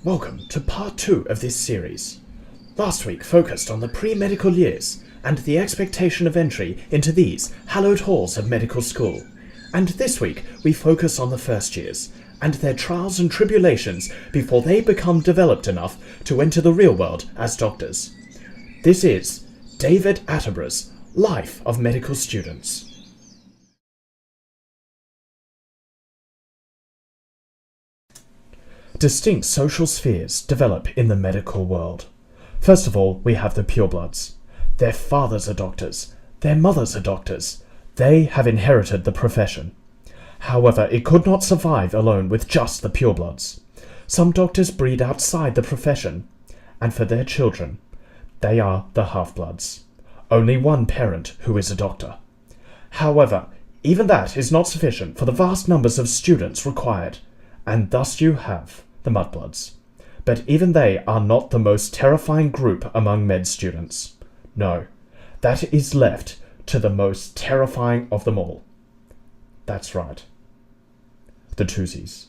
Welcome to part 2 of this series. Last week focused on the pre-medical years and the expectation of entry into these hallowed halls of medical school. And this week we focus on the first years and their trials and tribulations before they become developed enough to enter the real world as doctors. This is David Attenborough's Life of Medical Students. Distinct social spheres develop in the medical world. First of all, we have the purebloods. Their fathers are doctors. Their mothers are doctors. They have inherited the profession. However, it could not survive alone with just the purebloods. Some doctors breed outside the profession, and for their children, they are the half-bloods. Only one parent who is a doctor. However, even that is not sufficient for the vast numbers of students required, and thus you have the mudbloods. But even they are not the most terrifying group among med students. No, that is left to the most terrifying of them all. That's right. The twosies.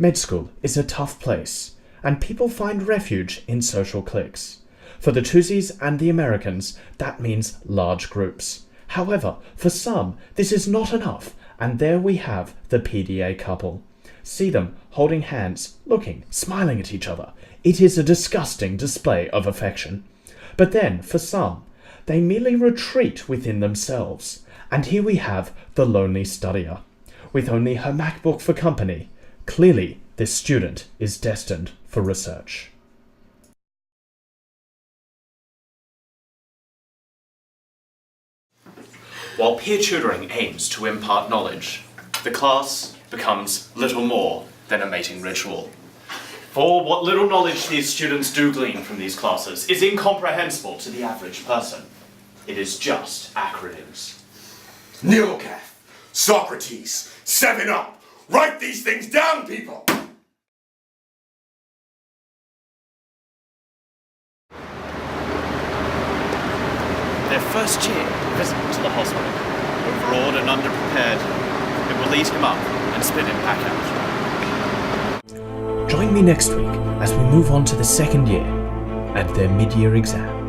Med school is a tough place, and people find refuge in social cliques. For the twosies and the Americans, that means large groups. However, for some, this is not enough, and there we have the PDA couple. See them holding hands, looking, smiling at each other. It is a disgusting display of affection. But then, for some, they merely retreat within themselves. And here we have the lonely studier, with only her MacBook for company. Clearly, this student is destined for research. While peer tutoring aims to impart knowledge, the class becomes little more than a mating ritual. For what little knowledge these students do glean from these classes is incomprehensible to the average person. It is just acronyms. Nilkath, Socrates, 7-Up. Write these things down, people! Their first year visit to the hospital. Overawed and underprepared, it will lead him up and spit him back out. Join me next week as we move on to the second year and their mid-year exam.